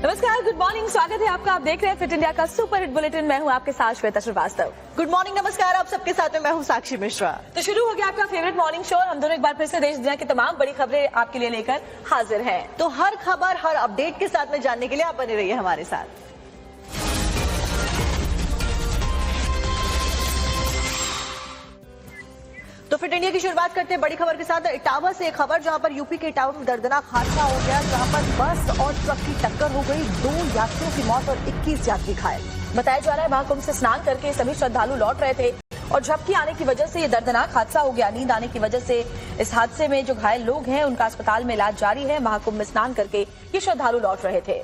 नमस्कार, good morning, स्वागत है आपका। आप देख रहे हैं फिट इंडिया का सुपर हिट बुलेटिन। मैं हूं आपके साथ श्वेता श्रीवास्तव। गुड मॉर्निंग, नमस्कार आप सबके साथ में मैं हूं साक्षी मिश्रा। तो शुरू हो गया आपका फेवरेट मॉर्निंग शो। हम दोनों एक बार फिर से देश दुनिया की तमाम बड़ी खबरें आपके लिए लेकर हाजिर हैं। तो हर खबर, हर अपडेट के साथ में जानने के लिए आप बने रहिए हमारे साथ। तो फिट इंडिया की शुरुआत करते हैं बड़ी खबर के साथ। इटावा से एक खबर, जहां पर यूपी के इटावा में दर्दनाक हादसा हो गया, जहां पर बस और ट्रक की टक्कर हो गई। 2 यात्रियों की मौत और 21 यात्री घायल। बताया जा रहा है महाकुंभ से स्नान करके सभी श्रद्धालु लौट रहे थे और झपकी आने की वजह से ये दर्दनाक हादसा हो गया। नींद आने की वजह से इस हादसे में जो घायल लोग हैं उनका अस्पताल में इलाज जारी है। महाकुंभ में स्नान करके ये श्रद्धालु लौट रहे थे।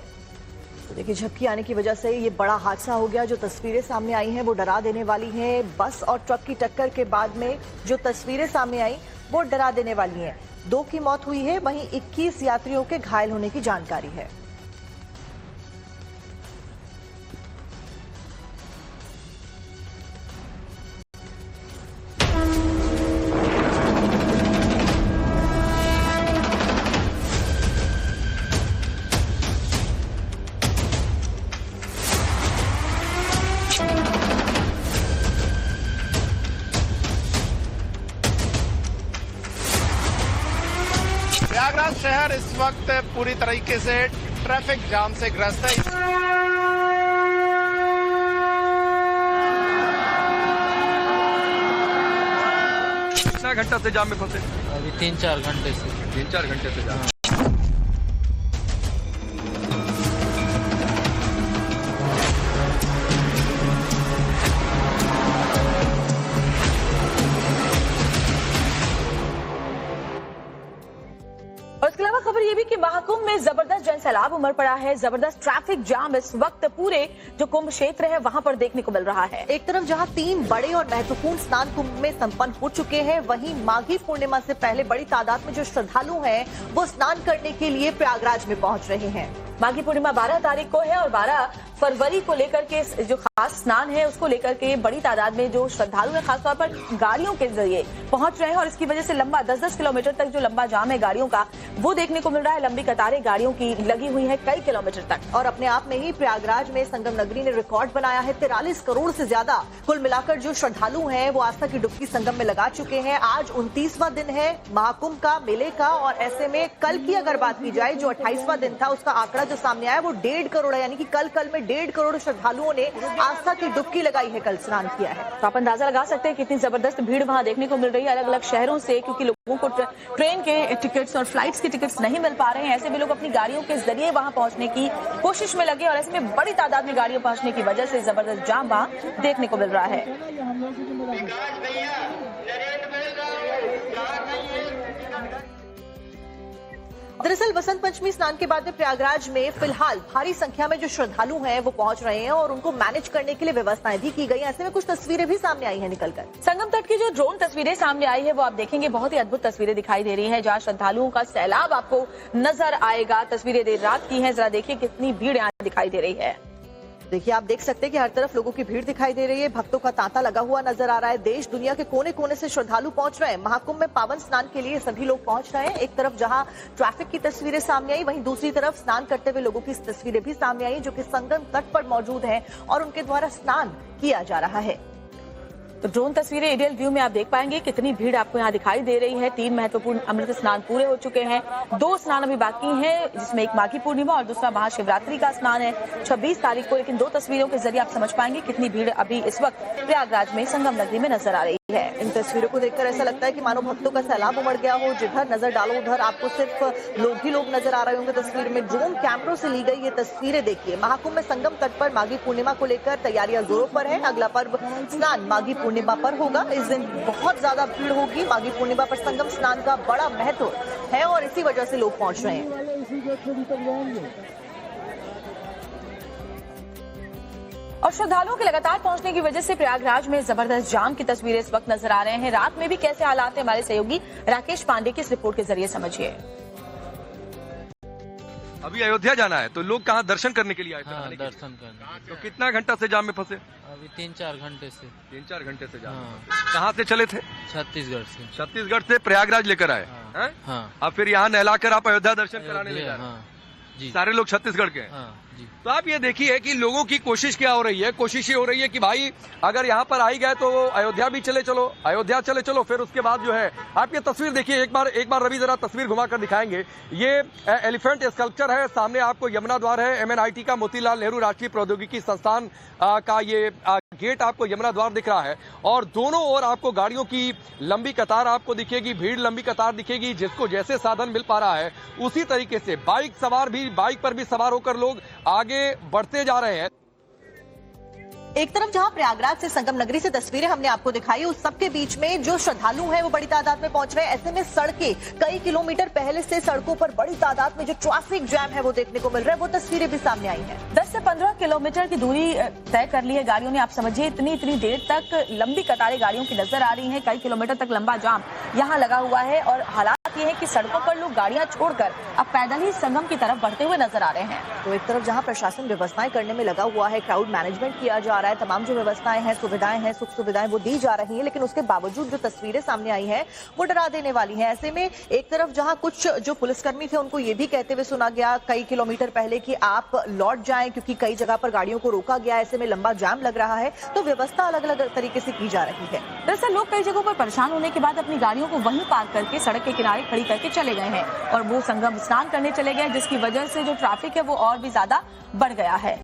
तो देखिए, झपकी आने की वजह से ये बड़ा हादसा हो गया। जो तस्वीरें सामने आई हैं वो डरा देने वाली हैं। बस और ट्रक की टक्कर के बाद में जो तस्वीरें सामने आई वो डरा देने वाली हैं। 2 की मौत हुई है, वहीं 21 यात्रियों के घायल होने की जानकारी है। प्रयागराज शहर इस वक्त पूरी तरीके से ट्रैफिक जाम से ग्रस्त है। कितना घंटा से जाम में फंसे? अभी 3-4 घंटे से। 3-4 घंटे से जाम। और इसके अलावा खबर ये भी कि महाकुंभ में जबरदस्त जन सैलाब उमड़ पड़ा है। जबरदस्त ट्रैफिक जाम इस वक्त पूरे जो कुंभ क्षेत्र है वहां पर देखने को मिल रहा है। एक तरफ जहां 3 बड़े और महत्वपूर्ण स्नान कुंभ में संपन्न हो चुके हैं, वहीं माघी पूर्णिमा से पहले बड़ी तादाद में जो श्रद्धालु हैं वो स्नान करने के लिए प्रयागराज में पहुंच रहे हैं। माघी पूर्णिमा 12 तारीख को है और 12 फरवरी को लेकर के जो खास स्नान है उसको लेकर के बड़ी तादाद में जो श्रद्धालु हैं खासतौर पर गाड़ियों के जरिए पहुंच रहे हैं और इसकी वजह से लंबा 10-10 किलोमीटर तक जो लंबा जाम है गाड़ियों का वो देखने को मिल रहा है। लंबी कतारें गाड़ियों की लगी हुई है कई किलोमीटर तक। और अपने आप में ही प्रयागराज में संगम नगरी ने रिकॉर्ड बनाया है। 43 करोड़ से ज्यादा कुल मिलाकर जो श्रद्धालु हैं वो आस्था की डुबकी संगम में लगा चुके हैं। आज 29वां दिन है महाकुंभ का, मेले का, और ऐसे में कल की अगर बात की जाए जो 28वां दिन था उसका आंकड़ा जो सामने आया वो 1.5 करोड़ है। यानी कि कल में 1.5 करोड़ श्रद्धालुओं ने आस्था की डुबकी लगाई है, कल स्नान किया है। तो आप अंदाजा लगा सकते हैं कितनी जबरदस्त भीड़ वहां देखने को मिल रही है अलग अलग शहरों से, क्योंकि लोगों को ट्रेन के टिकट्स और फ्लाइट्स के टिकट्स नहीं मिल पा रहे हैं। ऐसे में लोग अपनी गाड़ियों के जरिए वहां पहुंचने की कोशिश में लगे और ऐसे में बड़ी तादाद में गाड़ियां पहुंचने की वजह से जबरदस्त जाम वहां देखने को मिल रहा है। दरअसल बसंत पंचमी स्नान के बाद में प्रयागराज में फिलहाल भारी संख्या में जो श्रद्धालु हैं वो पहुंच रहे हैं और उनको मैनेज करने के लिए व्यवस्थाएं भी की गई। ऐसे में कुछ तस्वीरें भी सामने आई हैं निकलकर। संगम तट की जो ड्रोन तस्वीरें सामने आई है वो आप देखेंगे, बहुत ही अद्भुत तस्वीरें दिखाई दे रही है जहां श्रद्धालुओं का सैलाब आपको नजर आएगा। तस्वीरें देर रात की हैं, जरा देखिए कितनी भीड़ यहाँ दिखाई दे रही है। देखिए, आप देख सकते हैं कि हर तरफ लोगों की भीड़ दिखाई दे रही है। भक्तों का तांता लगा हुआ नजर आ रहा है। देश दुनिया के कोने कोने से श्रद्धालु पहुंच रहे हैं। महाकुंभ में पावन स्नान के लिए सभी लोग पहुंच रहे हैं। एक तरफ जहां ट्रैफिक की तस्वीरें सामने आई, वहीं दूसरी तरफ स्नान करते हुए लोगों की तस्वीरें भी सामने आई जो कि संगम तट पर मौजूद हैं और उनके द्वारा स्नान किया जा रहा है। तो ड्रोन तस्वीरें एरियल व्यू में आप देख पाएंगे कितनी भीड़ आपको यहाँ दिखाई दे रही है। 3 महत्वपूर्ण अमृत स्नान पूरे हो चुके हैं, 2 स्नान अभी बाकी हैं, जिसमें एक माघी पूर्णिमा और दूसरा महाशिवरात्रि का स्नान है 26 तारीख को। लेकिन 2 तस्वीरों के जरिए आप समझ पाएंगे कितनी भीड़ अभी इस वक्त प्रयागराज में संगम नगरी में नजर आ रही है। इन तस्वीरों को देखकर ऐसा लगता है कि मानो भक्तों का सैलाब उमड़ गया हो। जिधर नजर डालो उधर आपको सिर्फ लोग ही लोग नजर आ रहे होंगे। तस्वीर में ड्रोन कैमरों से ली गई ये तस्वीरें देखिए। महाकुंभ में संगम तट पर माघी पूर्णिमा को लेकर तैयारियां जोरों पर है। अगला पर्व स्नान माघी पूर्णिमा पर होगा। इस दिन बहुत ज्यादा भीड़ होगी। माघी पूर्णिमा पर संगम स्नान का बड़ा महत्व है और इसी वजह से लोग पहुंच रहे हैं। और श्रद्धालुओं के लगातार पहुंचने की वजह से प्रयागराज में जबरदस्त जाम की तस्वीरें इस वक्त नजर आ रहे हैं। रात में भी कैसे हालात है, हमारे सहयोगी राकेश पांडे की इस रिपोर्ट के जरिए समझिए। अभी अयोध्या जाना है तो लोग कहाँ दर्शन करने के लिए आए थे? हाँ, दर्शन करने। तो कितना घंटा से जाम में फंसे? अभी 3-4 घंटे से। 3-4 घंटे से जाम। हाँ। कहाँ से चले थे? छत्तीसगढ़ से। छत्तीसगढ़ से प्रयागराज लेकर आए हाँ। हैं? हाँ। अब फिर यहाँ नहलाकर आप अयोध्या दर्शन कराने ले जा रहे हैं। हाँ। जी। सारे लोग छत्तीसगढ़ के हैं। हाँ जी। तो आप ये देखिए कि लोगों की कोशिश क्या हो रही है। कोशिश ये हो रही है कि भाई अगर यहाँ पर आई गए तो अयोध्या भी चले चलो, अयोध्या चले चलो। फिर उसके बाद जो है आप ये तस्वीर देखिए, एक बार रवि जरा तस्वीर घुमाकर दिखाएंगे। ये एलिफेंट स्कल्पचर है, सामने आपको यमुना द्वार है, MNIT का मोतीलाल नेहरू राष्ट्रीय प्रौद्योगिकी संस्थान का ये गेट आपको यमुना द्वार दिख रहा है। और दोनों ओर आपको गाड़ियों की लंबी कतार आपको दिखेगी, भीड़ लंबी कतार दिखेगी। जिसको जैसे साधन मिल पा रहा है उसी तरीके से बाइक पर भी सवार होकर लोग आगे बढ़ते जा रहे हैं। एक तरफ जहां प्रयागराज से संगम नगरी से तस्वीरें हमने आपको दिखाई, उस सबके बीच में जो श्रद्धालु हैं वो बड़ी तादाद में पहुंच रहे हैं। ऐसे में सड़कें कई किलोमीटर पहले से सड़कों पर बड़ी तादाद में जो ट्रैफिक जैम है वो देखने को मिल रहा है। वो तस्वीरें भी सामने आई हैं। 10 से 15 किलोमीटर की दूरी तय कर ली है गाड़ियों ने। आप समझिए इतनी देर तक लंबी कतारें गाड़ियों की नजर आ रही हैं। कई किलोमीटर तक लंबा जाम यहाँ लगा हुआ है और हालात ये है कि सड़कों पर लोग गाड़ियां छोड़कर अब पैदल ही संगम की तरफ बढ़ते हुए नजर आ रहे हैं। तो एक तरफ जहां प्रशासन व्यवस्थाएं करने में लगा हुआ है, क्राउड मैनेजमेंट किया जा रहा है, तमाम जो व्यवस्थाएं हैं, सुविधाएं हैं, सुख सुविधाएं वो दी जा रही हैं, लेकिन उसके बावजूद जो तस्वीरें सामने आई हैं वो डरा देने वाली हैं। ऐसे में एक तरफ जहां कुछ जो पुलिसकर्मी थे उनको ये भी कहते हुए सुना गया कई किलोमीटर पहले कि आप लौट जाएं क्योंकि कई जगह पर गाड़ियों को रोका गया, ऐसे में लंबा जाम लग रहा है। तो व्यवस्था अलग अलग तरीके से की जा रही है। दरअसल लोग कई जगहों पर परेशान होने के बाद अपनी गाड़ियों को वहीं पार्क करके सड़क के किनारे खड़ी करके चले गए हैं और वो संगम स्नान करने चले गए, जिसकी वजह से जो ट्रैफिक है वो और भी ज्यादा बढ़ गया है।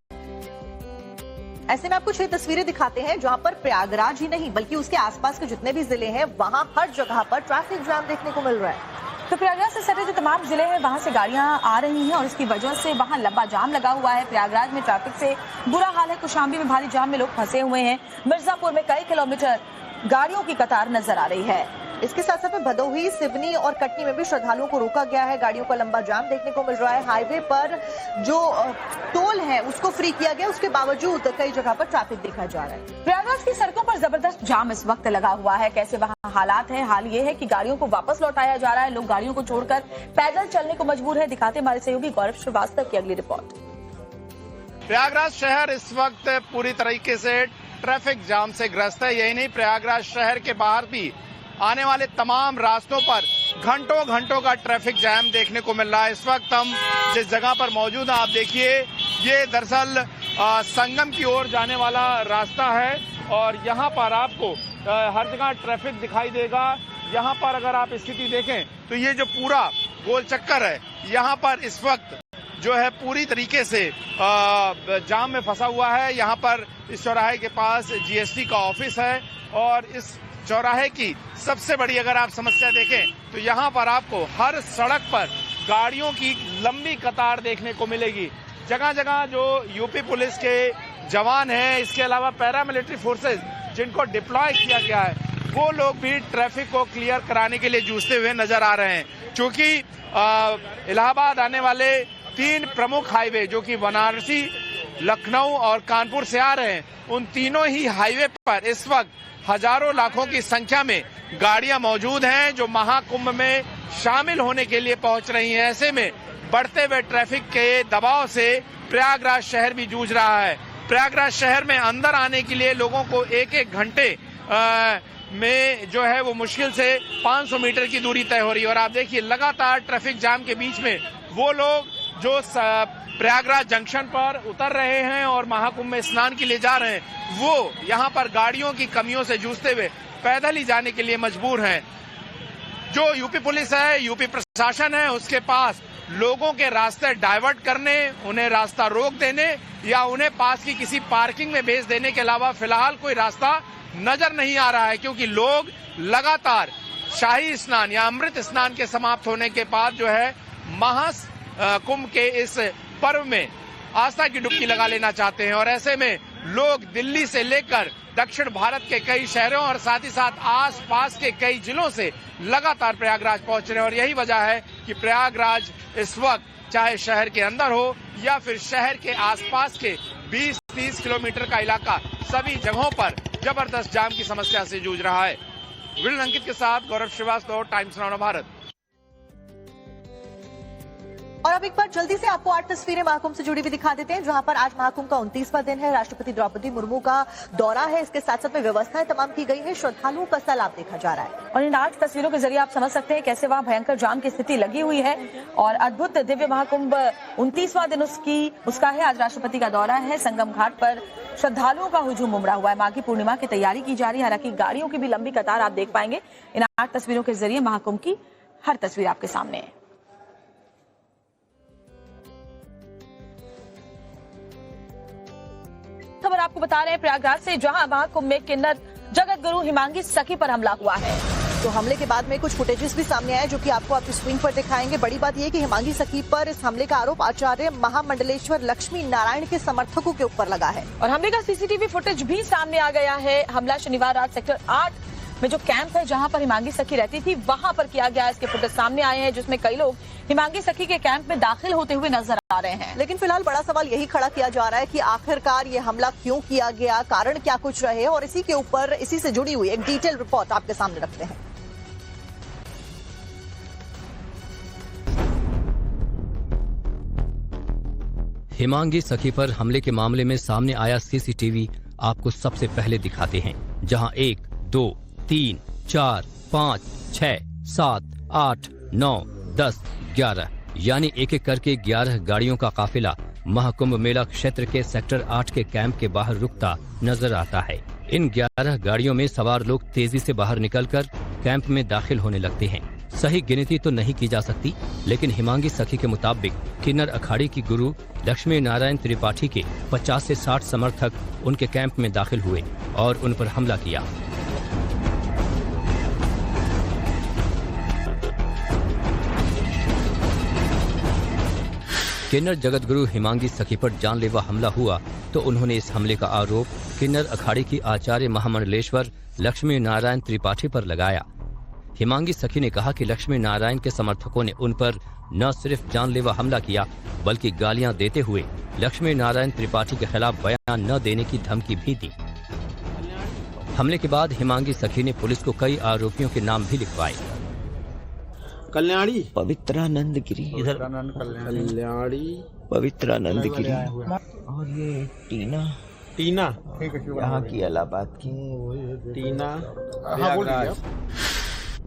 ऐसे में आपको 6 तस्वीरें दिखाते हैं जहां पर प्रयागराज ही नहीं बल्कि उसके आसपास के जितने भी जिले हैं वहां हर जगह पर ट्रैफिक जाम देखने को मिल रहा है। तो प्रयागराज से सटे जो तमाम जिले हैं वहां से गाड़ियां आ रही हैं और इसकी वजह से वहां लंबा जाम लगा हुआ है। प्रयागराज में ट्रैफिक से बुरा हाल है। कौशाम्बी में भारी जाम में लोग फंसे हुए हैं। मिर्जापुर में कई किलोमीटर गाड़ियों की कतार नजर आ रही है। इसके साथ साथ में भदोही, सिवनी और कटनी में भी श्रद्धालुओं को रोका गया है। गाड़ियों का लंबा जाम देखने को मिल रहा है। हाईवे पर जो टोल है उसको फ्री किया गया, उसके बावजूद कई जगह पर ट्रैफिक देखा जा रहा है। प्रयागराज की सड़कों पर जबरदस्त जाम इस वक्त लगा हुआ है। कैसे वहां हालात है? हाल ये है कि गाड़ियों को वापस लौटाया जा रहा है। लोग गाड़ियों को छोड़कर पैदल चलने को मजबूर है। दिखाते हमारे सहयोगी गौरव श्रीवास्तव की अगली रिपोर्ट। प्रयागराज शहर इस वक्त पूरी तरीके से ट्रैफिक जाम से ग्रस्त है। यही नहीं, प्रयागराज शहर के बाहर भी आने वाले तमाम रास्तों पर घंटों का ट्रैफिक जैम देखने को मिल रहा है। इस वक्त हम जिस जगह पर मौजूद हैं, आप देखिए, ये दरअसल संगम की ओर जाने वाला रास्ता है और यहाँ पर आपको हर जगह ट्रैफिक दिखाई देगा। यहाँ पर अगर आप स्थिति देखें तो ये जो पूरा गोल चक्कर है, यहाँ पर इस वक्त जो है पूरी तरीके से जाम में फंसा हुआ है। यहाँ पर इस चौराहे के पास GST का ऑफिस है और इस चौराहे की सबसे बड़ी अगर आप समस्या देखें तो यहाँ पर आपको हर सड़क पर गाड़ियों की लंबी कतार देखने को मिलेगी। जगह जगह जो यूपी पुलिस के जवान हैं, इसके अलावा पैरामिलिट्री फोर्सेस जिनको डिप्लॉय किया गया है, वो लोग भी ट्रैफिक को क्लियर कराने के लिए जूझते हुए नजर आ रहे हैं। क्योंकि इलाहाबाद आने वाले 3 प्रमुख हाईवे जो कि बनारसी, लखनऊ और कानपुर से आ रहे हैं, उन तीनों ही हाईवे पर इस वक्त हजारों लाखों की संख्या में गाड़ियां मौजूद हैं जो महाकुंभ में शामिल होने के लिए पहुंच रही हैं। ऐसे में बढ़ते हुए ट्रैफिक के दबाव से प्रयागराज शहर भी जूझ रहा है। प्रयागराज शहर में अंदर आने के लिए लोगों को एक घंटे में जो है वो मुश्किल से 500 मीटर की दूरी तय हो रही है। और आप देखिए, लगातार ट्रैफिक जाम के बीच में वो लोग जो प्रयागराज जंक्शन पर उतर रहे हैं और महाकुंभ में स्नान के लिए जा रहे हैं, वो यहाँ पर गाड़ियों की कमियों से जूझते हुए पैदल ही जाने के लिए मजबूर हैं। जो यूपी पुलिस है, यूपी प्रशासन है, उसके पास लोगों के रास्ते डाइवर्ट करने, उन्हें रास्ता रोक देने या उन्हें पास की किसी पार्किंग में भेज देने के अलावा फिलहाल कोई रास्ता नजर नहीं आ रहा है। क्योंकि लोग लगातार शाही स्नान या अमृत स्नान के समाप्त होने के बाद जो है महाकुंभ के इस पर्व में आस्था की डुबकी लगा लेना चाहते हैं। और ऐसे में लोग दिल्ली से लेकर दक्षिण भारत के कई शहरों और साथ ही साथ आस पास के कई जिलों से लगातार प्रयागराज पहुंच रहे हैं। और यही वजह है कि प्रयागराज इस वक्त चाहे शहर के अंदर हो या फिर शहर के आसपास के 20-30 किलोमीटर का इलाका, सभी जगहों पर जबरदस्त जाम की समस्या से जूझ रहा है। वीडियो में अंकित के साथ गौरव श्रीवास्तव, टाइम्स नाउ भारत। और अब एक बार जल्दी से आपको 8 तस्वीरें महाकुंभ से जुड़ी भी दिखा देते हैं, जहां पर आज महाकुंभ का 29वां दिन है। राष्ट्रपति द्रौपदी मुर्मू का दौरा है, इसके साथ साथ में व्यवस्थाएं तमाम की गई है। श्रद्धालुओं का सैलाब देखा जा रहा है और इन 8 तस्वीरों के जरिए आप समझ सकते हैं कैसे वहां भयंकर जाम की स्थिति लगी हुई है। और अद्भुत दिव्य महाकुंभ 29वां दिन उसका है। आज राष्ट्रपति का दौरा है। संगम घाट पर श्रद्धालुओं का हुजूम उमड़ा हुआ है। माघी पूर्णिमा की तैयारी की जा रही है। हालांकि गाड़ियों की भी लंबी कतार आप देख पाएंगे। इन 8 तस्वीरों के जरिए महाकुंभ की हर तस्वीर आपके सामने है। खबर आपको बता रहे हैं प्रयागराज से, जहां महाकुंभ में किन्नर जगत गुरु हिमांगी सखी पर हमला हुआ है। तो हमले के बाद में कुछ फुटेजेस भी सामने आए, जो कि आपको आपकी स्क्रीन पर दिखाएंगे। बड़ी बात यह कि हिमांगी सखी पर इस हमले का आरोप आचार्य महामंडलेश्वर लक्ष्मी नारायण के समर्थकों के ऊपर लगा है। और हमले का सीसीटीवी फुटेज भी सामने आ गया है। हमला शनिवार रात सेक्टर 8 में जो कैंप है, जहां पर हिमांगी सखी रहती थी, वहां पर किया गया। इसके फुटेज सामने आए हैं, जिसमें कई लोग हिमांगी सखी के कैंप में दाखिल होते हुए नजर आ रहे हैं। लेकिन फिलहाल बड़ा सवाल यही खड़ा किया जा रहा है कि आखिरकार ये हमला क्यों किया गया, कारण क्या कुछ रहे, और इसी के ऊपर इसी से जुड़ी हुई एक डिटेल रिपोर्ट आपके सामने रखते हैं। हिमांगी सखी पर हमले के मामले में सामने आया सीसीटीवी आपको सबसे पहले दिखाते हैं, जहां 1, 2, 3, 4, 5, 6, 7, 8, 9, 10, 11 यानी एक एक करके 11 गाड़ियों का काफिला महाकुंभ मेला क्षेत्र के सेक्टर 8 के कैंप के बाहर रुकता नजर आता है। इन 11 गाड़ियों में सवार लोग तेजी से बाहर निकलकर कैंप में दाखिल होने लगते हैं। सही गिनती तो नहीं की जा सकती, लेकिन हिमांगी सखी के मुताबिक किन्नर अखाड़े की गुरु लक्ष्मी नारायण त्रिपाठी के 50 से 60 समर्थक उनके कैंप में दाखिल हुए और उन पर हमला किया। किन्नर जगतगुरु हिमांगी सखी पर जानलेवा हमला हुआ तो उन्होंने इस हमले का आरोप किन्नर अखाड़े की आचार्य महामंडलेश्वर लक्ष्मी नारायण त्रिपाठी पर लगाया। हिमांगी सखी ने कहा कि लक्ष्मी नारायण के समर्थकों ने उन पर न सिर्फ जानलेवा हमला किया, बल्कि गालियां देते हुए लक्ष्मी नारायण त्रिपाठी के खिलाफ बयान न देने की धमकी भी दी। हमले के बाद हिमांगी सखी ने पुलिस को कई आरोपियों के नाम भी लिखवाए। कल्याणी, पवित्रानंद गिरी, इधर कल्याणी, पवित्रानंद गिरी, और ये टीना यहाँ की इलाहाबाद की टीना।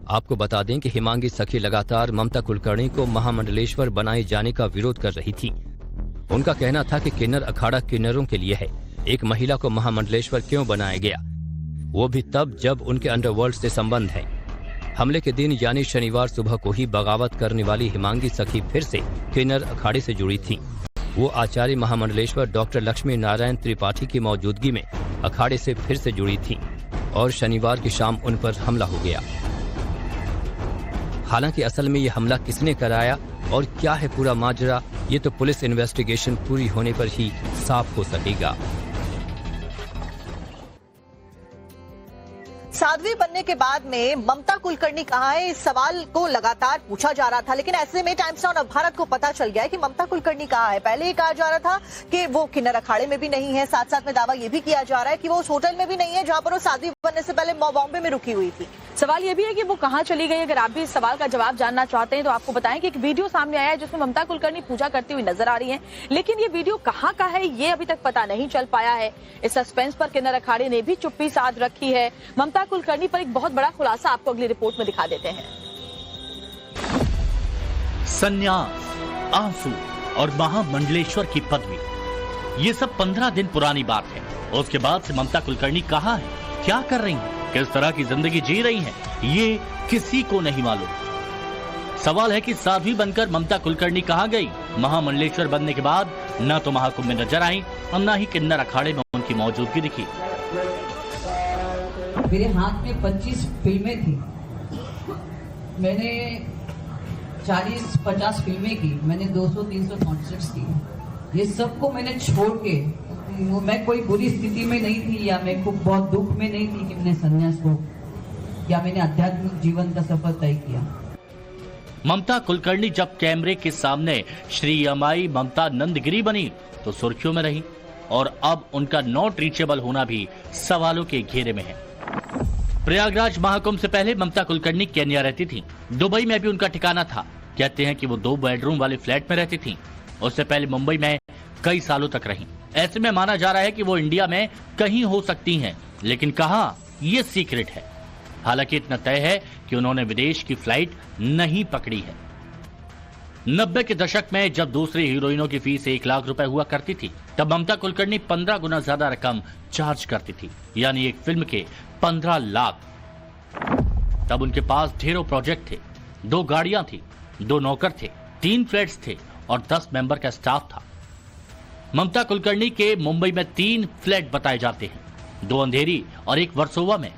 आपको बता दें कि हिमांगी सखी लगातार ममता कुलकर्णी को महामंडलेश्वर बनाए जाने का विरोध कर रही थी। उनका कहना था कि किन्नर अखाड़ा किन्नरों के लिए है, एक महिला को महामंडलेश्वर क्यों बनाया गया, वो भी तब जब उनके अंडरवर्ल्ड से संबंध है। हमले के दिन यानी शनिवार सुबह को ही बगावत करने वाली हिमांगी सखी फिर से किन्नर अखाड़े से जुड़ी थी। वो आचार्य महामंडलेश्वर डॉक्टर लक्ष्मी नारायण त्रिपाठी की मौजूदगी में अखाड़े से फिर से जुड़ी थी और शनिवार की शाम उन पर हमला हो गया। हालांकि असल में ये हमला किसने कराया और क्या है पूरा माजरा, ये तो पुलिस इन्वेस्टिगेशन पूरी होने पर ही साफ हो सकेगा। साध्वी बनने के बाद में ममता कुलकर्णी कहाँ है, इस सवाल को लगातार पूछा जा रहा था। लेकिन ऐसे में टाइम्स नाउ भारत को पता चल गया है कि ममता कुलकर्णी कहाँ है। पहले ही कहा जा रहा था कि वो किन्नर अखाड़े में भी नहीं है, साथ साथ में दावा ये भी किया जा रहा है कि वो उस होटल में भी नहीं है जहां पर वो साध्वी बनने से पहले बॉम्बे में रुकी हुई थी। सवाल ये भी है कि वो कहां चली गई। अगर आप भी इस सवाल का जवाब जानना चाहते हैं तो आपको बताएं कि एक वीडियो सामने आया है जिसमें ममता कुलकर्णी पूजा करती हुई नजर आ रही हैं, लेकिन ये वीडियो कहां का है ये अभी तक पता नहीं चल पाया है। इस सस्पेंस पर किन्नर अखाड़े ने भी चुप्पी साध रखी है। ममता कुलकर्णी पर एक बहुत बड़ा खुलासा आपको अगली रिपोर्ट में दिखा देते हैं। संन्यास, आंसू और महामंडलेश्वर की पदवी, ये सब 15 दिन पुरानी बात है। उसके बाद से ममता कुलकर्णी कहाँ है, क्या कर रही हैं, किस तरह की जिंदगी जी रही हैं, ये किसी को नहीं मालूम। सवाल है कि साध्वी बनकर ममता कुलकर्णी कहाँ गई। महामंडलेश्वर बनने के बाद न तो महाकुंभ में नजर आई और न ही किन्नर अखाड़े में उनकी मौजूदगी दिखी। मेरे हाथ में 25 फिल्में थी, मैंने 40-50 फिल्में की, मैंने 200-300 कॉन्सर्ट्स किए। ये सबको मैंने छोड़ के, मैं कोई बुरी स्थिति में नहीं थी या मैं को बहुत दुख में नहीं थी कि मैंने संन्यास को या मैंने आध्यात्मिक जीवन का सफर तय किया। ममता कुलकर्णी जब कैमरे के सामने श्री अमाई ममता नंदगिरी बनी तो सुर्खियों में रही और अब उनका नॉट रीचेबल होना भी सवालों के घेरे में है। प्रयागराज महाकुंभ से पहले ममता कुलकर्णी केन्या रहती थी। दुबई में भी उनका ठिकाना था। कहते हैं कि वो 2 बेडरूम वाले फ्लैट में रहती थी। उससे पहले मुंबई में कई सालों तक रही। ऐसे में माना जा रहा है कि वो इंडिया में कहीं हो सकती हैं, लेकिन कहां, ये सीक्रेट है। हालांकि इतना तय है कि उन्होंने विदेश की फ्लाइट नहीं पकड़ी है। 90 के दशक में जब दूसरी हीरोइनों की फीस 1 लाख रुपए हुआ करती थी, तब ममता कुलकर्णी 15 गुना ज्यादा रकम चार्ज करती थी, यानी एक फिल्म के 15 लाख। तब उनके पास ढेरों प्रोजेक्ट थे, 2 गाड़ियां थी, 2 नौकर थे, 3 फ्लैट्स थे और 10 मेंबर का स्टाफ था। ममता कुलकर्णी के मुंबई में 3 फ्लैट बताए जाते हैं, 2 अंधेरी और 1 वर्सोवा में।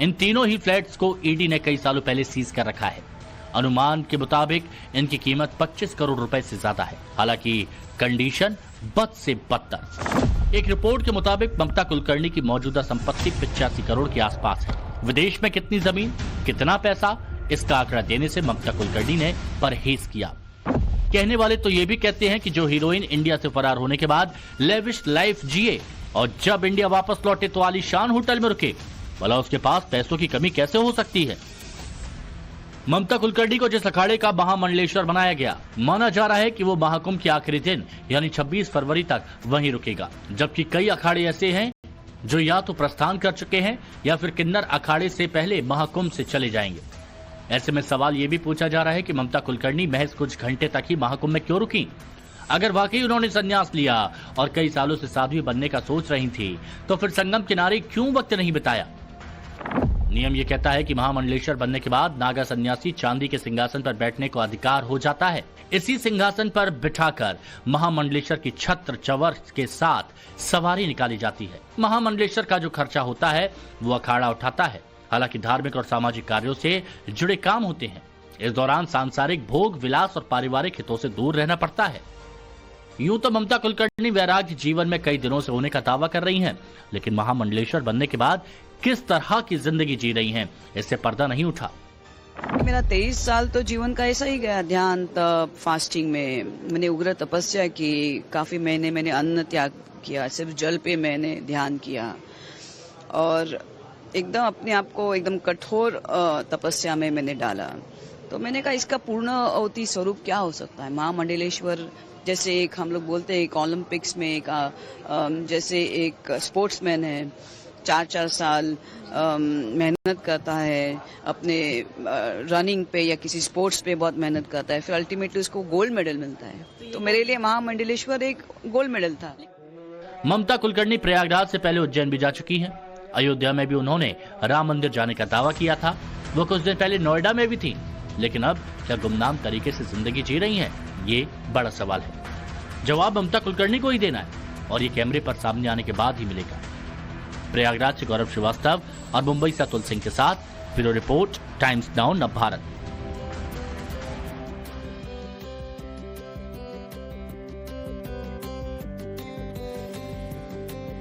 इन तीनों ही फ्लैट्स को ईडी ने कई सालों पहले सीज कर रखा है। अनुमान के मुताबिक इनकी कीमत 25 करोड़ रुपए से ज्यादा है। हालांकि कंडीशन बद से बदतर। एक रिपोर्ट के मुताबिक ममता कुलकर्णी की मौजूदा संपत्ति 85 करोड़ के आसपास है। विदेश में कितनी जमीन, कितना पैसा, इसका आंकड़ा देने से ममता कुलकर्णी ने परहेज किया। कहने वाले तो ये भी कहते हैं कि जो हीरोइन इंडिया से फरार होने के बाद लेविश लाइफ जिए और जब इंडिया वापस लौटे तो आलीशान होटल में रुके, भला उसके पास पैसों की कमी कैसे हो सकती है। ममता कुलकर्णी को जिस अखाड़े का महामंडलेश्वर बनाया गया, माना जा रहा है कि वो महाकुंभ के आखिरी दिन यानी 26 फरवरी तक वहीं रुकेगा, जबकि कई अखाड़े ऐसे हैं जो या तो प्रस्थान कर चुके हैं या फिर किन्नर अखाड़े से पहले महाकुंभ से चले जाएंगे। ऐसे में सवाल ये भी पूछा जा रहा है कि ममता कुलकर्णी महज कुछ घंटे तक ही महाकुंभ में क्यों रुकी। अगर वाकई उन्होंने संन्यास लिया और कई सालों से साध्वी बनने का सोच रही थी, तो फिर संगम किनारे क्यों वक्त नहीं बिताया। नियम ये कहता है कि महामंडलेश्वर बनने के बाद नागा सन्यासी चांदी के सिंहासन पर बैठने को अधिकार हो जाता है। इसी सिंहासन पर बिठाकर महामंडलेश्वर की छत्र चवर के साथ सवारी निकाली जाती है। महामंडलेश्वर का जो खर्चा होता है वो अखाड़ा उठाता है। हालांकि धार्मिक और सामाजिक कार्यों से जुड़े काम होते हैं। इस दौरान सांसारिक भोग विलास और पारिवारिक हितों से दूर रहना पड़ता है। यूं तो ममता कुलकर्णी वैराग्य जीवन में कई दिनों से होने का दावा कर रही हैं, लेकिन महामंडलेश्वर बनने के बाद किस तरह की जिंदगी जी रही हैं, इससे पर्दा नहीं उठा। मेरा 23 साल तो जीवन का ऐसा ही गया। ध्यान, तप, फास्टिंग में मैंने उग्र तपस्या की। काफी महीने मैंने अन्न त्याग किया, सिर्फ जल पे मैंने ध्यान किया और एकदम अपने आप को एकदम कठोर तपस्या में मैंने डाला। तो मैंने कहा इसका पूर्ण अवधि स्वरूप क्या हो सकता है। महामंडलेश्वर जैसे एक हम लोग बोलते हैं एक ओलंपिक्स में एक जैसे एक स्पोर्ट्समैन है, 4-4 साल मेहनत करता है अपने रनिंग पे या किसी स्पोर्ट्स पे बहुत मेहनत करता है, फिर अल्टीमेटली उसको गोल्ड मेडल मिलता है। तो मेरे लिए महामंडलेश्वर एक गोल्ड मेडल था। ममता कुलकर्णी प्रयागराज से पहले उज्जैन भी जा चुकी हैं। अयोध्या में भी उन्होंने राम मंदिर जाने का दावा किया था। वो कुछ दिन पहले नोएडा में भी थी, लेकिन अब क्या गुमनाम तरीके से जिंदगी जी रही हैं, ये बड़ा सवाल है। जवाब ममता कुलकर्णी को ही देना है और ये कैमरे पर सामने आने के बाद ही मिलेगा। प्रयागराज से गौरव श्रीवास्तव और मुंबई से अतुल सिंह के साथ bureau report, times now Navbharat.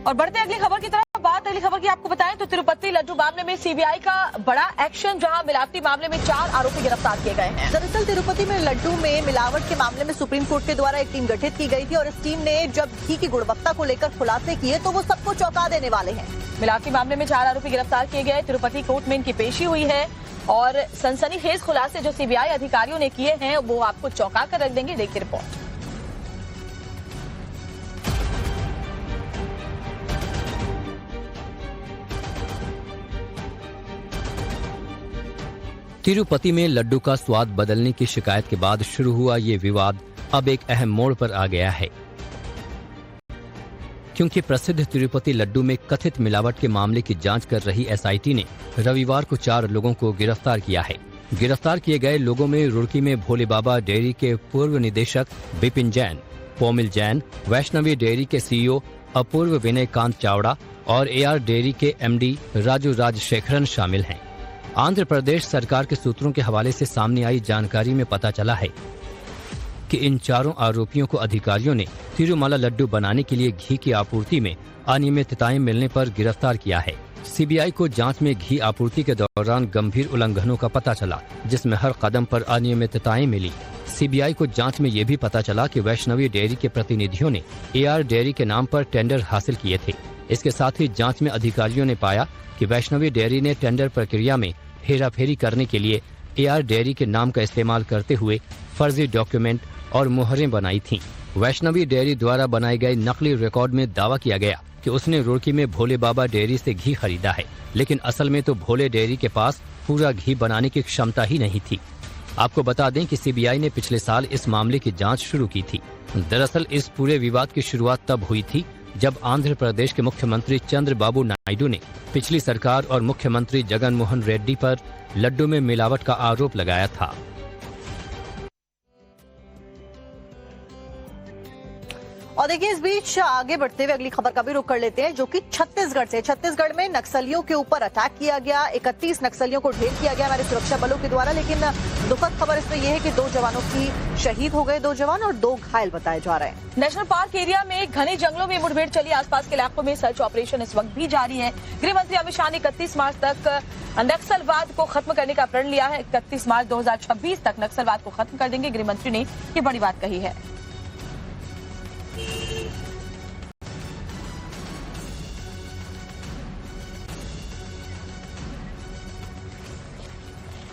और बढ़ते अगली खबर की तरफ। बात अगली खबर की आपको बताएं तो तिरुपति लड्डू मामले में सीबीआई का बड़ा एक्शन, जहां मिलावटी मामले में 4 आरोपी गिरफ्तार किए गए हैं। दरअसल तिरुपति में लड्डू में मिलावट के मामले में सुप्रीम कोर्ट के द्वारा एक टीम गठित की गई थी और इस टीम ने जब घी की गुणवत्ता को लेकर खुलासे किए तो वो सबको चौंका देने वाले हैं। मिलावटी मामले में 4 आरोपी गिरफ्तार किए गए। तिरुपति कोर्ट में इनकी पेशी हुई है और सनसनीखेज खुलासे जो सीबीआई अधिकारियों ने किए हैं वो आपको चौंका कर रख देंगे। देखिए रिपोर्ट। तिरुपति में लड्डू का स्वाद बदलने की शिकायत के बाद शुरू हुआ ये विवाद अब एक अहम मोड़ पर आ गया है, क्योंकि प्रसिद्ध तिरुपति लड्डू में कथित मिलावट के मामले की जांच कर रही एसआईटी ने रविवार को 4 लोगों को गिरफ्तार किया है। गिरफ्तार किए गए लोगों में रुड़की में भोले बाबा डेयरी के पूर्व निदेशक बिपिन जैन, पोमिल जैन, वैष्णवी डेयरी के सीईओ अपूर्व विनय कांत चावड़ा और एआर डेयरी के एमडी राजू राजशेखरन शामिल हैं। आंध्र प्रदेश सरकार के सूत्रों के हवाले से सामने आई जानकारी में पता चला है कि इन 4 आरोपियों को अधिकारियों ने तिरुमला लड्डू बनाने के लिए घी की आपूर्ति में अनियमितताएं मिलने पर गिरफ्तार किया है। सीबीआई को जांच में घी आपूर्ति के दौरान गंभीर उल्लंघनों का पता चला, जिसमें हर कदम पर अनियमितताएं मिली। सीबीआई को जांच में ये भी पता चला कि वैष्णवी डेयरी के प्रतिनिधियों ने एआर डेयरी के नाम पर टेंडर हासिल किए थे। इसके साथ ही जांच में अधिकारियों ने पाया कि वैष्णवी डेयरी ने टेंडर प्रक्रिया में हेराफेरी करने के लिए एआर डेयरी के नाम का इस्तेमाल करते हुए फर्जी डॉक्यूमेंट और मुहरें बनाई थीं। वैष्णवी डेयरी द्वारा बनाए गए नकली रिकॉर्ड में दावा किया गया कि उसने रुड़की में भोले बाबा डेयरी से घी खरीदा है, लेकिन असल में तो भोले डेयरी के पास पूरा घी बनाने की क्षमता ही नहीं थी। आपको बता दें कि सीबीआई ने पिछले साल इस मामले की जांच शुरू की थी। दरअसल इस पूरे विवाद की शुरुआत तब हुई थी जब आंध्र प्रदेश के मुख्यमंत्री चंद्रबाबू नायडू ने पिछली सरकार और मुख्यमंत्री जगन मोहन रेड्डी पर लड्डू में मिलावट का आरोप लगाया था। और देखिए, इस बीच आगे बढ़ते हुए अगली खबर का भी रुख कर लेते हैं, जो कि छत्तीसगढ़ से। छत्तीसगढ़ में नक्सलियों के ऊपर अटैक किया गया, 31 नक्सलियों को ढेर किया गया हमारे सुरक्षा बलों के द्वारा। लेकिन दुखद खबर इसमें यह है कि 2 जवानों की शहीद हो गए, 2 जवान और 2 घायल बताए जा रहे हैं। नेशनल पार्क एरिया में घने जंगलों में मुठभेड़ चली। आसपास के इलाकों में सर्च ऑपरेशन इस वक्त भी जारी है। गृह मंत्री अमित शाह ने 31 मार्च तक नक्सलवाद को खत्म करने का प्रण लिया है। 31 मार्च 2026 तक नक्सलवाद को खत्म कर देंगे। गृह मंत्री ने ये बड़ी बात कही है।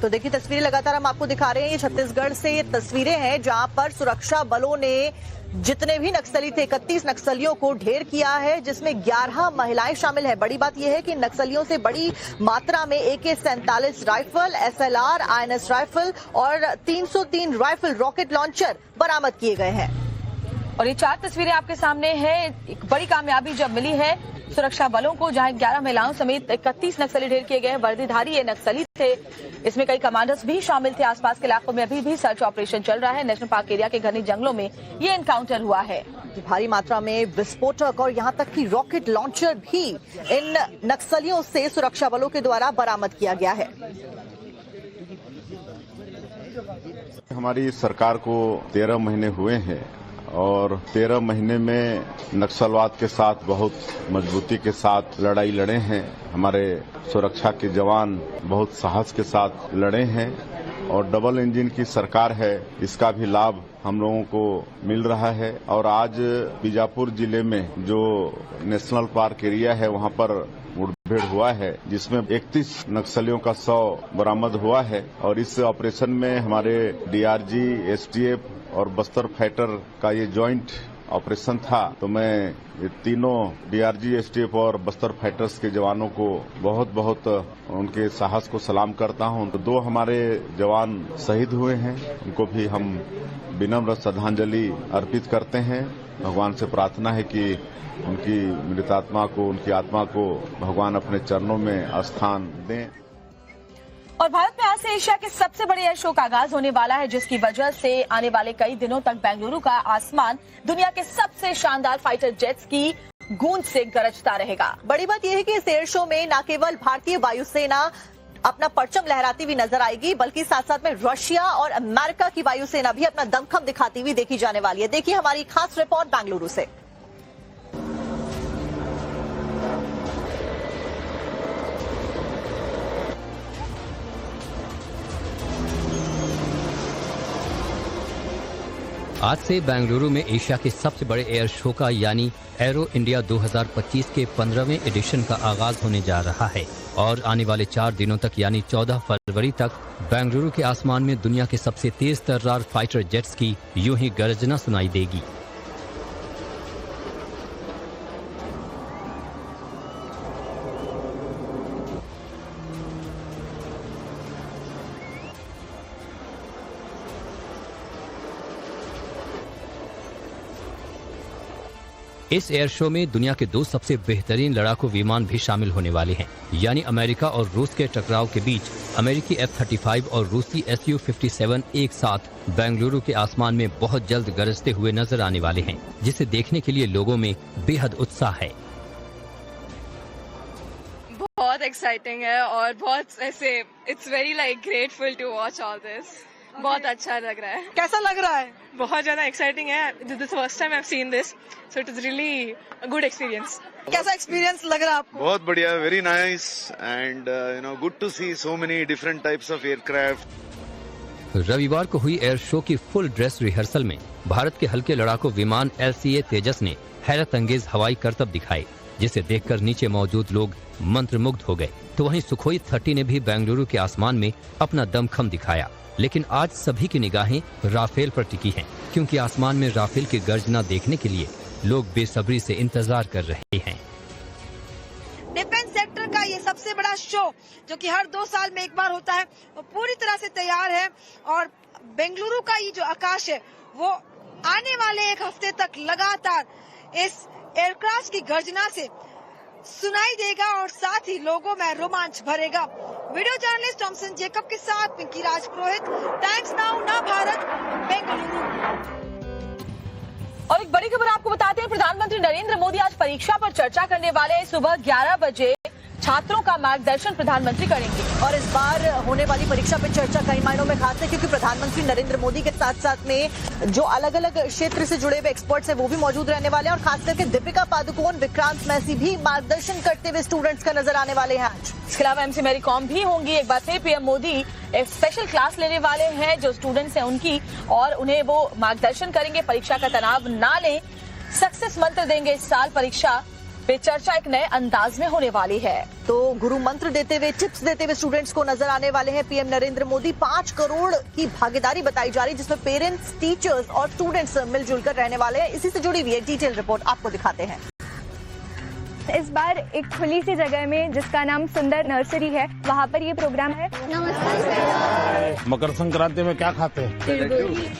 तो देखिए, तस्वीरें लगातार हम आपको दिखा रहे हैं। ये छत्तीसगढ़ से ये तस्वीरें हैं जहां पर सुरक्षा बलों ने जितने भी नक्सली थे 31 नक्सलियों को ढेर किया है, जिसमें 11 महिलाएं शामिल है। बड़ी बात यह है कि नक्सलियों से बड़ी मात्रा में AK-47 rifle, SLR, INS rifle और 303 राइफल रॉकेट लॉन्चर बरामद किए गए हैं। और ये 4 तस्वीरें आपके सामने हैं। एक बड़ी कामयाबी जब मिली है सुरक्षा बलों को, जहां 11 महिलाओं समेत 31 नक्सली ढेर किए गए। वर्दीधारी ये नक्सली थे, इसमें कई कमांडर्स भी शामिल थे। आसपास के इलाकों में अभी भी सर्च ऑपरेशन चल रहा है। नेशनल पार्क एरिया के घने जंगलों में ये एनकाउंटर हुआ है। भारी मात्रा में विस्फोटक और यहां तक कि रॉकेट लॉन्चर भी इन नक्सलियों से सुरक्षा बलों के द्वारा बरामद किया गया है। हमारी सरकार को 13 महीने हुए हैं और 13 महीने में नक्सलवाद के साथ बहुत मजबूती के साथ लड़ाई लड़े हैं। हमारे सुरक्षा के जवान बहुत साहस के साथ लड़े हैं और डबल इंजन की सरकार है, इसका भी लाभ हम लोगों को मिल रहा है। और आज बीजापुर जिले में जो नेशनल पार्क एरिया है वहां पर मुठभेड़ हुआ है, जिसमें 31 नक्सलियों का 100 बरामद हुआ है। और इस ऑपरेशन में हमारे DRG, STF और बस्तर फाइटर का ये जॉइंट ऑपरेशन था। तो मैं ये तीनों DRG, STF और बस्तर फाइटर्स के जवानों को बहुत बहुत उनके साहस को सलाम करता हूं। तो 2 हमारे जवान शहीद हुए हैं, उनको भी हम विनम्र श्रद्धांजलि अर्पित करते हैं। भगवान से प्रार्थना है कि उनकी मृतात्मा को, उनकी आत्मा को भगवान अपने चरणों में स्थान दें। और भारत में आज से एशिया के सबसे बड़े एयर शो का आगाज होने वाला है, जिसकी वजह से आने वाले कई दिनों तक बेंगलुरु का आसमान दुनिया के सबसे शानदार फाइटर जेट्स की गूंज से गरजता रहेगा। बड़ी बात यह है कि इस एयर शो में न केवल भारतीय वायुसेना अपना परचम लहराती हुई नजर आएगी, बल्कि साथ साथ में रशिया और अमेरिका की वायुसेना भी अपना दमखम दिखाती हुई देखी जाने वाली है। देखिए हमारी खास रिपोर्ट बेंगलुरु से। आज से बेंगलुरु में एशिया के सबसे बड़े एयर शो का यानी एरो इंडिया 2025 के 15वें एडिशन का आगाज होने जा रहा है और आने वाले 4 दिनों तक यानी 14 फरवरी तक बेंगलुरु के आसमान में दुनिया के सबसे तेज तर्रार फाइटर जेट्स की यूं ही गर्जना सुनाई देगी। इस एयर शो में दुनिया के 2 सबसे बेहतरीन लड़ाकू विमान भी शामिल होने वाले हैं, यानी अमेरिका और रूस के टकराव के बीच अमेरिकी F-35 और रूसी Su-57 एक साथ बेंगलुरु के आसमान में बहुत जल्द गरजते हुए नजर आने वाले हैं, जिसे देखने के लिए लोगों में बेहद उत्साह है। बहुत एक्साइटिंग है और बहुत ऐसे it's very like grateful to watch all this. बहुत अच्छा लग रहा है। कैसा लग रहा है? बहुत ज्यादा एक्साइटिंग है। This is first time I have seen this, so it is really a good experience. कैसा एक्सपीरियंस लग रहा है आपको? बहुत बढ़िया, very nice and good to see so many different types of aircraft. रविवार को हुई एयर शो की फुल ड्रेस रिहर्सल में भारत के हल्के लड़ाकू विमान LCA तेजस ने हैरत अंगेज हवाई करतब दिखाए, जिसे देखकर नीचे मौजूद लोग मंत्रमुग्ध हो गए। तो वहीं सुखोई 30 ने भी बेंगलुरु के आसमान में अपना दमखम दिखाया। लेकिन आज सभी की निगाहें राफेल पर टिकी हैं, क्योंकि आसमान में राफेल की गर्जना देखने के लिए लोग बेसब्री से इंतजार कर रहे हैं। डिफेंस सेक्टर का ये सबसे बड़ा शो जो कि हर 2 साल में एक बार होता है, वो पूरी तरह से तैयार है और बेंगलुरु का ये जो आकाश है वो आने वाले एक हफ्ते तक लगातार इस एयरक्राफ्ट की गर्जना से सुनाई देगा और साथ ही लोगों में रोमांच भरेगा। वीडियो जर्नलिस्ट टॉमसन जेकब के साथ पिंकी राज पुरोहित, टाइम्स नाउ नव भारत, बेंगलुरु। और एक बड़ी खबर आपको बताते हैं, प्रधानमंत्री नरेंद्र मोदी आज परीक्षा पर चर्चा करने वाले हैं। सुबह 11 बजे छात्रों का मार्गदर्शन प्रधानमंत्री करेंगे। और इस बार होने वाली परीक्षा पर चर्चा कई मायनों में खास है, क्योंकि प्रधानमंत्री नरेंद्र मोदी के साथ साथ में जो अलग अलग क्षेत्र से जुड़े हुए एक्सपर्ट्स हैं वो भी मौजूद रहने वाले हैं। और खास करके दीपिका पादुकोण, विक्रांत मैसी भी मार्गदर्शन करते हुए स्टूडेंट्स का नजर आने वाले हैं आज। इसके अलावा MC मैरी कॉम भी होंगी। एक बार फिर PM मोदी एक स्पेशल क्लास लेने वाले हैं जो स्टूडेंट्स हैं उनकी, और उन्हें वो मार्गदर्शन करेंगे। परीक्षा का तनाव ना लें, सक्सेस मंत्र देंगे। इस साल परीक्षा पे चर्चा एक नए अंदाज में होने वाली है। तो गुरु मंत्र देते हुए, टिप्स देते हुए स्टूडेंट्स को नजर आने वाले हैं PM नरेंद्र मोदी। 5 करोड़ की भागीदारी बताई जा रही है, जिसमें पेरेंट्स, टीचर्स और स्टूडेंट्स मिलजुल कर रहने वाले हैं। इसी से जुड़ी हुई एक डिटेल रिपोर्ट आपको दिखाते हैं। इस बार एक खुली सी जगह में जिसका नाम सुंदर नर्सरी है, वहाँ पर ये प्रोग्राम है। नमस्कार। मकर संक्रांति में क्या खाते हैं?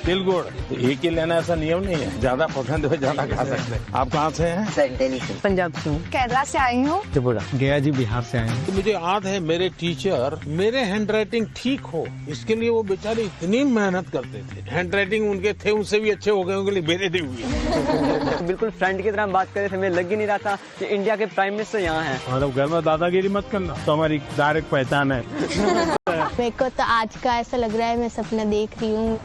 तिल गुड़। तो एक ही लेना ऐसा नियम नहीं है, ज्यादा पसंद हो ज्यादा खा सकते हैं। आप कहाँ से हैं? पंजाब से हूँ। केरला से आई हूँ। त्रिपुरा। गया जी, बिहार से आए हैं। तो मुझे याद है मेरे टीचर मेरे हैंड राइटिंग ठीक हो इसके लिए वो बेचारे इतनी मेहनत करते थे। हैंड राइटिंग उनके थे, उनसे भी अच्छे हो गए, उनके लिए मेरे नहीं हुए। बिल्कुल फ्रेंड की तरह बात कर रहे थे, हमें लग ही नहीं रहा था कि इंडिया के प्राइम मिनिस्टर यहाँ हैं। मतलब घर में दादागिरी मत करना, तो हमारी डायरेक्ट पहचान है। मेरे को तो आज का ऐसा लग रहा है मैं सपना देख रही हूँ।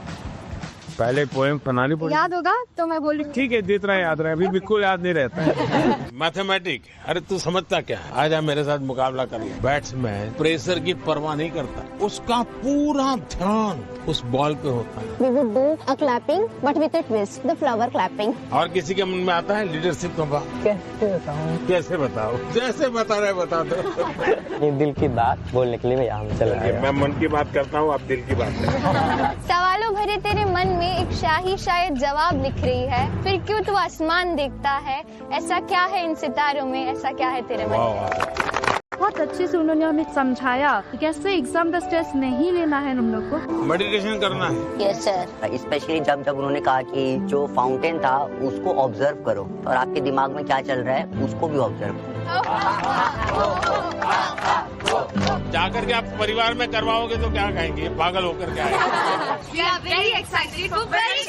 पहले पोएम बनानी पड़ी, याद होगा तो मैं बोल रही। ठीक है, जितना याद रहे, अभी बिल्कुल याद नहीं रहता है। मैथमेटिक, अरे तू समझता क्या है? आ जा मेरे साथ मुकाबला कर ले। बैट्समैन प्रेशर की परवाह नहीं करता, उसका पूरा ध्यान उस बॉल पे होता है। We would do a clapping, but with a twist, the flower clapping. और किसी के मन में आता है लीडरशिप का भाव? कैसे बताऊं? कैसे बताओ? जैसे बता रहे बता दो। दिल की बात बोलने के लिए मैं यहाँ चला आया। मैं मन की बात करता हूँ, आप दिल की बात करें। सवालों भरे तेरे मन में एक शाही शायद जवाब लिख रही है, फिर क्यों तू आसमान देखता है? ऐसा क्या है इन सितारों में, ऐसा क्या है तेरे मन में? बहुत अच्छे से उन्होंने हमें समझाया कि कैसे एग्जाम का स्ट्रेस नहीं लेना है हम लोग को। मेडिटेशन करना है। Yes sir. स्पेशली जब उन्होंने कहा कि जो फाउंटेन था उसको ऑब्जर्व करो और आपके दिमाग में क्या चल रहा है उसको भी ऑब्जर्व करो। जाकर के आप परिवार में करवाओगे तो क्या कहेंगे? पागल होकर क्या है? We are very excited for very